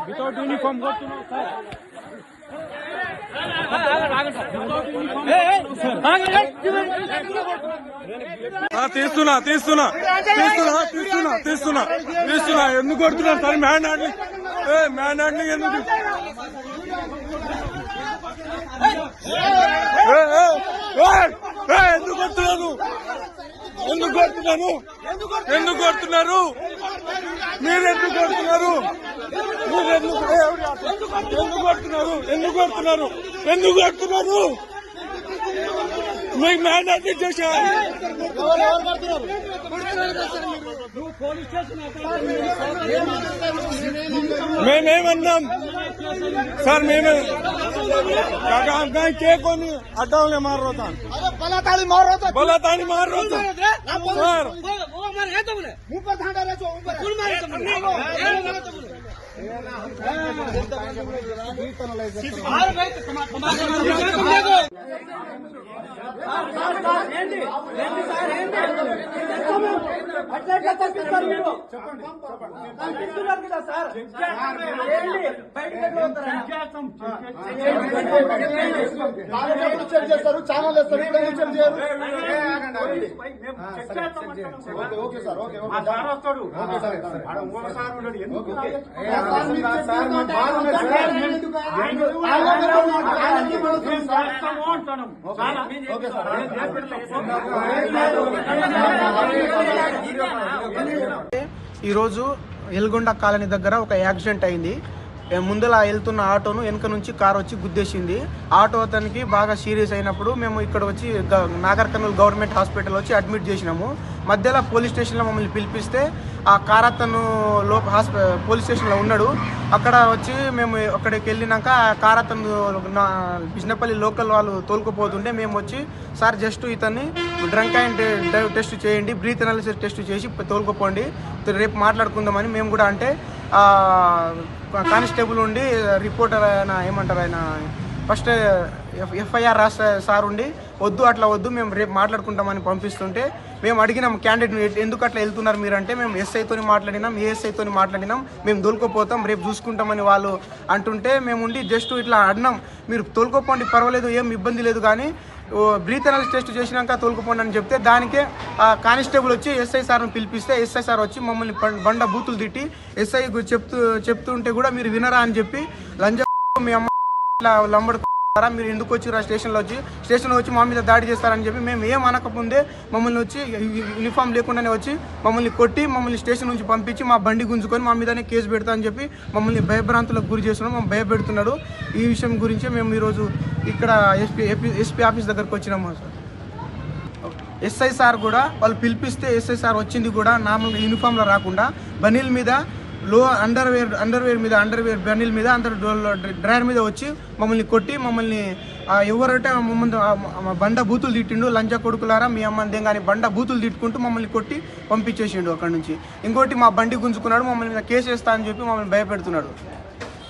Without uniform కొడుతున్నావు sir. తీస్తున్నా తీస్తున్నా తీస్తున్నా తీస్తున్నా తీస్తున్నా తీస్తున్నా ఎందుకు కొడుతున్నారు sir? Man handling man handling ఎందుకు? ఎందుకు కొడుతున్నాను? ఎందుకు కొడుతున్నాను? ఎందుకు కొడుతున్నారు? మీరు ఎందుకు కొడుతున్నారు? మీరు ఎందుకు కొడుతున్నారు? ఎందుకు కొడుతున్నారు? ఎందుకు కొడుతున్నారు? మీకు మ్యాన్ హ్యాండ్లింగ్ చేశా? మేమేమన్నాం सर मैंने के कौन अड्डा मार रहा था, बलाताड़ी मार रहा था सर। मुंह पर धांधा रहे जो చేస్తారు ఛానల్ వేస్తారు ఓకే సార్ ఓకే వస్తాడు ఈ రోజు ఎల్గొండ కాలనీ దగ్గర ఒక యాక్సిడెంట్ అయింది. ముందలా వెళ్తున్న ఆటోను వెనక నుంచి కారు వచ్చి గుద్దేసింది. ఆటో అతనికి బాగా సీరియస్ అయినప్పుడు మేము ఇక్కడ వచ్చి నాగర్ కర్నూలు గవర్నమెంట్ హాస్పిటల్ వచ్చి అడ్మిట్ చేసినాము. మధ్యలో పోలీస్ స్టేషన్లో మమ్మల్ని పిలిపిస్తే ఆ కార్ అతను పోలీస్ స్టేషన్లో ఉన్నాడు. అక్కడ వచ్చి మేము అక్కడికి వెళ్ళినాక ఆ కార్ అతను బిజినపల్లి లోకల్ వాళ్ళు తోలుకుపోతుంటే మేము వచ్చి సార్ జస్ట్ ఇతన్ని డ్రంక్ అండ్ డ్రైవ్ టెస్ట్ చేయండి, బ్రీత్ అనాలిసిస్ టెస్ట్ చేసి తోలుకుపోండి, రేపు మాట్లాడుకుందామని మేము కూడా అంటే కానిస్టేబుల్ ఉండి రిపోర్టర్ ఆయన ఏమంటారు ఆయన ఫస్ట్ ఎఫ్ఐఆర్ రాసే సార్ ఉండి వద్దు అట్లా వద్దు మేము రేపు మాట్లాడుకుంటామని పంపిస్తుంటే మేము అడిగినాం క్యాండిడేట్ ఎందుకు అట్లా వెళ్తున్నారు మీరంటే మేము ఎస్ఐతో మాట్లాడినాం, ఏఎస్ఐతో మాట్లాడినాం, మేము తోలుకోపోతాం రేపు చూసుకుంటామని వాళ్ళు అంటుంటే మేము ఉండి జస్ట్ ఇట్లా అడినాం మీరు తోలుకోపోండి పర్వాలేదు ఏం ఇబ్బంది లేదు కానీ బ్రీత్ అనాలిసిస్ టెస్ట్ చేసినాక తోలుకుపోండి అని చెప్తే దానికే కానిస్టేబుల్ వచ్చి ఎస్ఐ సార్ని పిలిపిస్తే ఎస్ఐ సార్ వచ్చి మమ్మల్ని బండ బూతులు తిట్టి ఎస్ఐ చెప్తుంటే కూడా మీరు వినరా అని చెప్పి లంజ మీ అమ్మ ఇట్లా లంబడు మీరు ఎందుకు వచ్చి స్టేషన్లో వచ్చి మా మీద దాడి చేస్తారని చెప్పి మేము ఏం అనకముందే మమ్మల్ని వచ్చి యూనిఫామ్ లేకుండానే వచ్చి మమ్మల్ని కొట్టి మమ్మల్ని స్టేషన్ నుంచి పంపించి మా బండి గుంజుకొని మా మీదనే కేసు పెడతా అని చెప్పి మమ్మల్ని భయభ్రాంతులకు గురి చేస్తున్నాం. మేము భయపెడుతున్నాడు. ఈ విషయం గురించి మేము ఈరోజు ఇక్కడ ఎస్పీ ఆఫీస్ దగ్గరకు వచ్చినాము సార్. ఎస్ఐ సార్ కూడా వాళ్ళు పిలిపిస్తే ఎస్ఐ సార్ వచ్చింది కూడా నార్మల్గా యూనిఫామ్లో రాకుండా బనీల్ మీద అండర్వేర్ బనీల్ మీద డ్రైవర్ మీద వచ్చి మమ్మల్ని కొట్టి మమ్మల్ని ఎవరంటే మమ్మల్ని బండ బూతులు తిట్టిండు, లంచ కొడుకులారా మీ అమ్మందేం కానీ బండ బూతులు తిట్టుకుంటూ మమ్మల్ని కొట్టి పంపించేసిండు అక్కడ నుంచి. ఇంకోటి మా బండి గుంజుకున్నాడు, మమ్మల్ని మీద కేసు వేస్తా అని చెప్పి మమ్మల్ని భయపెడుతున్నాడు.